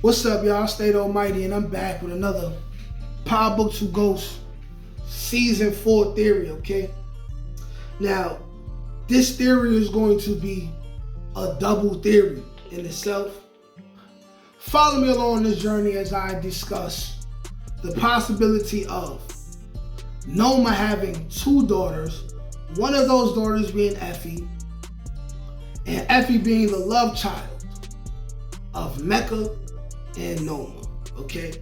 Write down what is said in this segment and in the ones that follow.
What's up, y'all? State Almighty, and I'm back with another Power Book 2 Ghost Season 4 theory, okay? Now, this theory is going to be a double theory in itself. Follow me along this journey as I discuss the possibility of Noma having two daughters, one of those daughters being Effie, and Effie being the love child of Mecca and Noma, okay?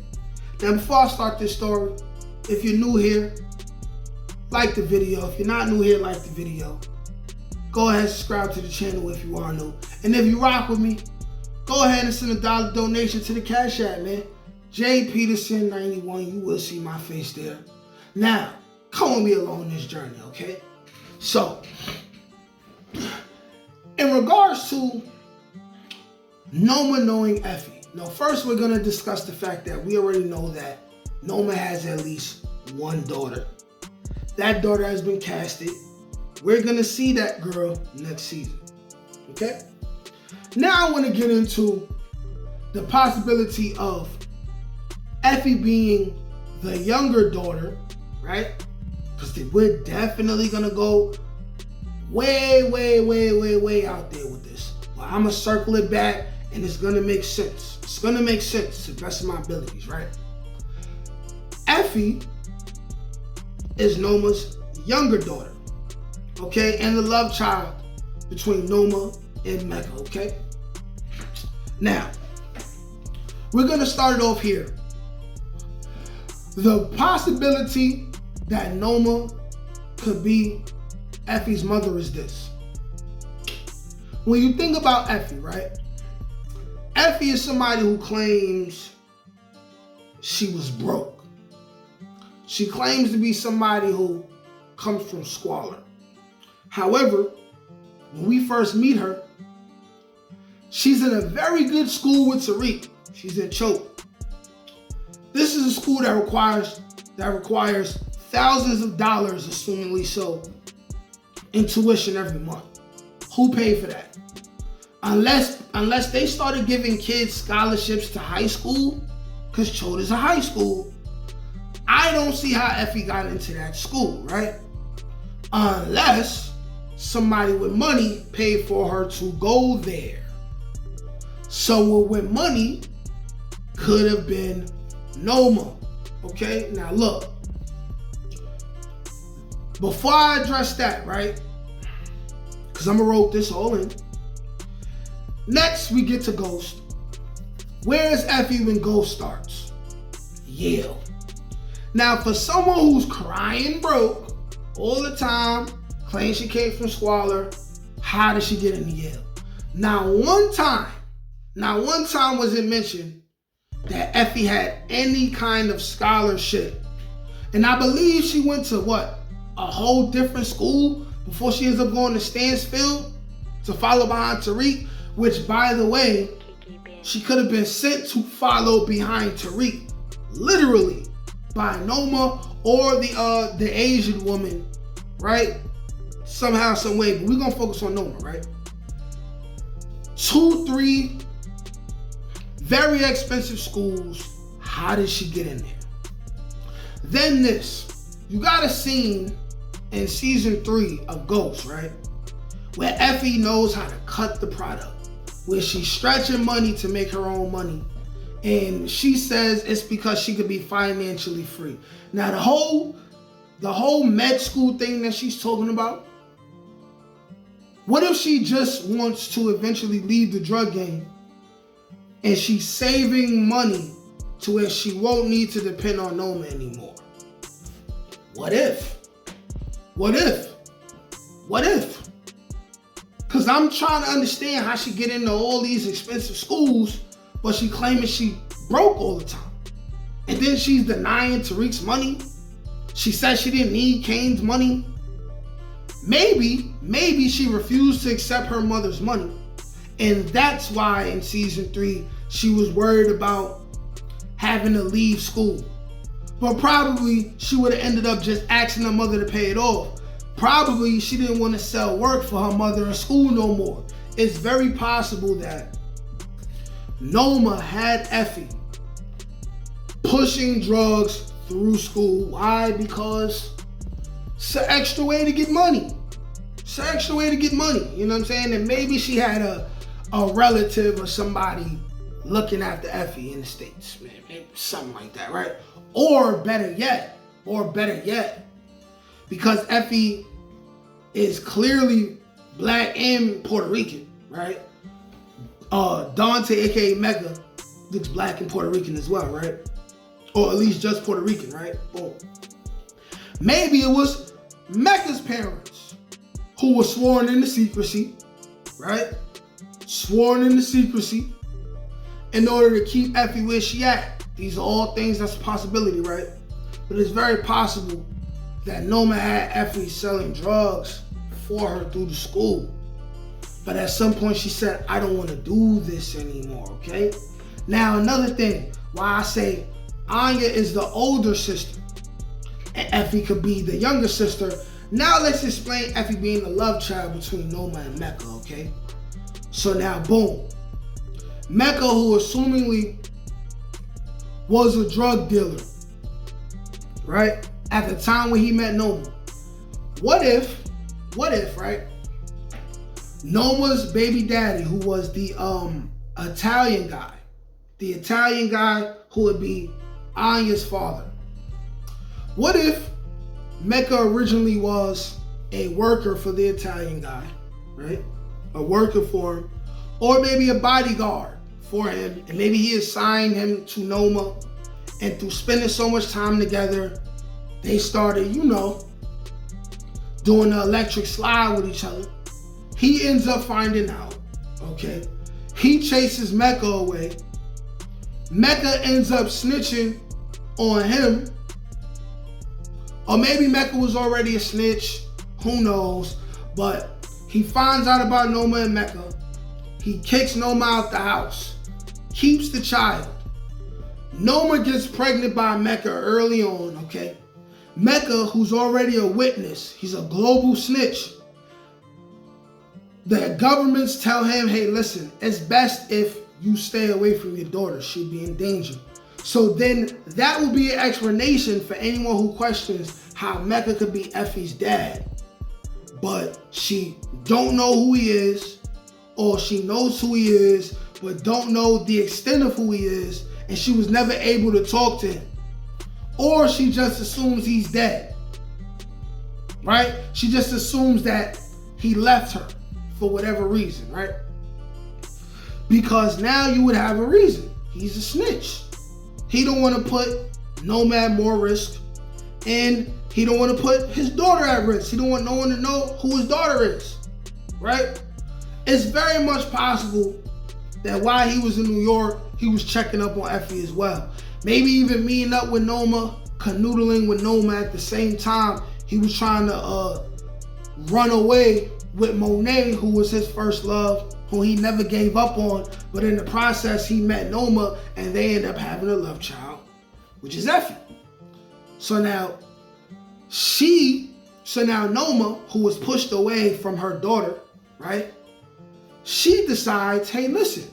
Now, before I start this story, if you're new here, like the video. If you're not new here, like the video. Go ahead and subscribe to the channel if you are new. And if you rock with me, go ahead and send a $1 donation to the Cash App, man. J Peterson 91, you will see my face there. Now, come with me along this journey, okay? So, in regards to Noma knowing Effie, now first we're gonna discuss the fact that we already know that Noma has at least one daughter. That daughter has been casted. We're gonna see that girl next season, okay? Now I wanna get into the possibility of Effie being the younger daughter, right? Because we're definitely gonna go way out there with this. But I'm gonna circle it back and it's gonna make sense. It's gonna make sense to the best of my abilities, right? Effie is Noma's younger daughter, okay? And the love child between Noma and Mecca, okay? Now, we're gonna start it off here. The possibility that Noma could be Effie's mother is this. When you think about Effie, right? Effie is somebody who claims she was broke. She claims to be somebody who comes from squalor. However, when we first meet her, she's in a very good school with Tariq. She's in Choke. This is a school that requires thousands of dollars, assumingly so, in tuition every month. Who paid for that? Unless they started giving kids scholarships to high school, because Chote is a high school, I don't see how Effie got into that school, right? Unless somebody with money paid for her to go there. So with money could have been Noma, okay? Now look, before I address that, right? Because I'm gonna rope this all in. Next, we get to Ghost. Where is Effie when Ghost starts? Yale. Now, for someone who's crying broke all the time, claims she came from squalor, how did she get into Yale? Now, one time was it mentioned that Effie had any kind of scholarship. And I believe she went to what? A whole different school before she ends up going to Stansfield to follow behind Tariq, which, by the way, she could have been sent to follow behind Tariq, literally, by Noma or the Asian woman, right? Somehow, some way, but we're gonna focus on Noma, right? 2, 3 very expensive schools. How did she get in there? Then this, you got a scene in season 3 of Ghost, right? Where Effie knows how to cut the product, where she's stretching money to make her own money. And she says it's because she could be financially free. Now the whole med school thing that she's talking about, what if she just wants to eventually leave the drug game and she's saving money to where she won't need to depend on Noma anymore? What if? Because I'm trying to understand how she get into all these expensive schools, but she claiming she broke all the time. And then she's denying Tariq's money. She said she didn't need Kane's money. Maybe she refused to accept her mother's money. And that's why in season 3, she was worried about having to leave school. But probably she would have ended up just asking her mother to pay it off. Probably she didn't want to sell work for her mother in school no more. It's very possible that Noma had Effie pushing drugs through school. Why? Because it's an extra way to get money. It's an extra way to get money. You know what I'm saying? And maybe she had a relative or somebody looking after Effie in the States. Maybe something like that, right? Or better yet, because Effie is clearly black and Puerto Rican, right? Dante, aka Mecca, looks black and Puerto Rican as well, right? Or at least just Puerto Rican, right? Boom. Maybe it was Mecca's parents who were sworn into secrecy, right? Sworn into secrecy in order to keep Effie where she at. These are all things that's a possibility, right? But it's very possible that Noma had Effie selling drugs for her through the school. But at some point she said, I don't want to do this anymore, okay? Now another thing, why I say Anya is the older sister and Effie could be the younger sister. Now let's explain Effie being the love child between Noma and Mecca, okay? So now, boom. Mecca, who assumingly was a drug dealer, right? At the time when he met Noma. What if, right? Noma's baby daddy, who was the Italian guy who would be Anya's father. What if Mecca originally was a worker for the Italian guy, right? A worker for him, or maybe a bodyguard for him, and maybe he assigned him to Noma, and through spending so much time together, they started, doing the electric slide with each other. He ends up finding out, okay? He chases Mecca away. Mecca ends up snitching on him. Or maybe Mecca was already a snitch, who knows? But he finds out about Noma and Mecca. He kicks Noma out the house, keeps the child. Noma gets pregnant by Mecca early on, okay? Mecca, who's already a witness, he's a global snitch. The governments tell him, hey, listen, it's best if you stay away from your daughter. She'd be in danger. So then that will be an explanation for anyone who questions how Mecca could be Effie's dad, but she don't know who he is, or she knows who he is, but don't know the extent of who he is, and she was never able to talk to him. Or she just assumes he's dead, right? She just assumes that he left her for whatever reason, right? Because now you would have a reason. He's a snitch. He don't want to put Noma at more risk, and he don't want to put his daughter at risk. He don't want no one to know who his daughter is, right? It's very much possible that while he was in New York, he was checking up on Effie as well. Maybe even meeting up with Noma, canoodling with Noma at the same time. He was trying to run away with Monet, who was his first love, who he never gave up on. But in the process, he met Noma, and they end up having a love child, which is Effie. So now Noma, who was pushed away from her daughter, right? She decides, hey, listen,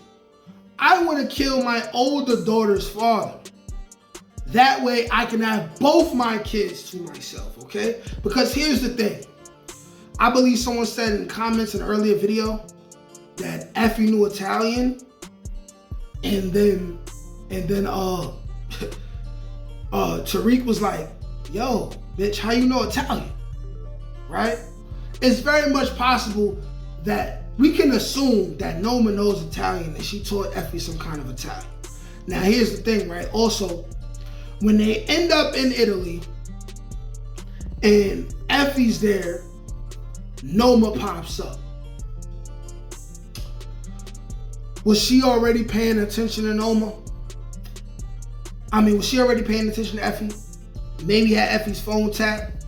I want to kill my older daughter's father. That way I can have both my kids to myself, okay? Because here's the thing. I believe someone said in comments in an earlier video that Effie knew Italian, and then Tariq was like, yo, bitch, how you know Italian? Right? It's very much possible that we can assume that Noma knows Italian and she taught Effie some kind of Italian. Now here's the thing, right? Also, when they end up in Italy and Effie's there, Noma pops up. Was she already paying attention to Noma? Was she already paying attention to Effie? Maybe had Effie's phone tapped,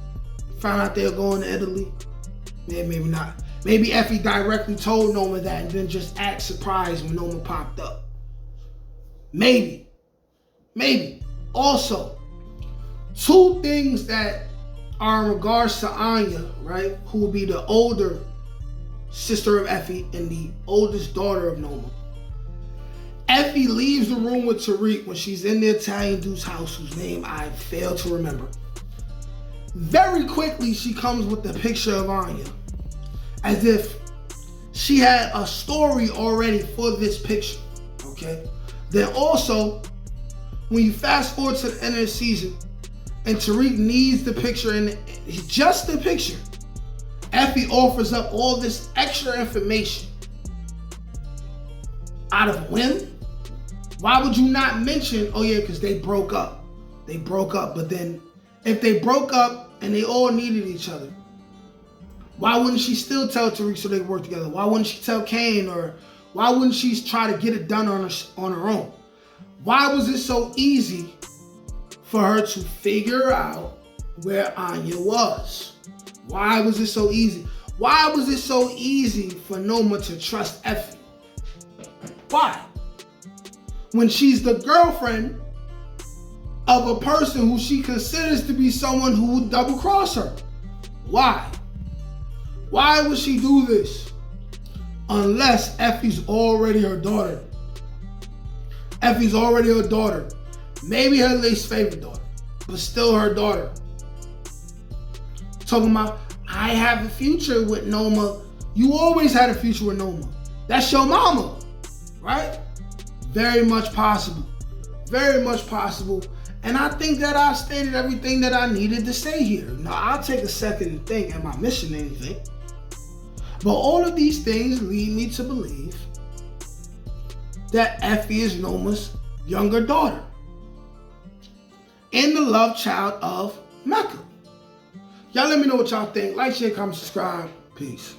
found out they were going to Italy. Maybe not. Maybe Effie directly told Noma that and then just act surprised when Noma popped up. Maybe. Also, two things that are in regards to Anya, right, who will be the older sister of Effie and the oldest daughter of Noma. Effie leaves the room with Tariq when she's in the Italian dude's house, whose name I fail to remember. Very quickly, she comes with the picture of Anya, as if she had a story already for this picture, okay? Then also, when you fast forward to the end of the season, and Tariq needs the picture, and just the picture, Effie offers up all this extra information. Out of whim? Why would you not mention, oh yeah, because they broke up. They broke up, but then if they broke up and they all needed each other, why wouldn't she still tell Tariq so they could work together? Why wouldn't she tell Kane, or why wouldn't she try to get it done on her own? Why was it so easy for her to figure out where Anya was? Why was it so easy? Why was it so easy for Noma to trust Effie? Why? When she's the girlfriend of a person who she considers to be someone who would double cross her. Why? Why would she do this? Unless Effie's already her daughter. Effie's already her daughter. Maybe her least favorite daughter, but still her daughter. Talking about, I have a future with Noma. You always had a future with Noma. That's your mama, right? Very much possible. Very much possible. And I think that I stated everything that I needed to say here. Now, I'll take a second to think, am I missing anything? But all of these things lead me to believe that Effie is Noma's younger daughter and the love child of Mecca. Y'all let me know what y'all think. Like, share, comment, subscribe. Peace.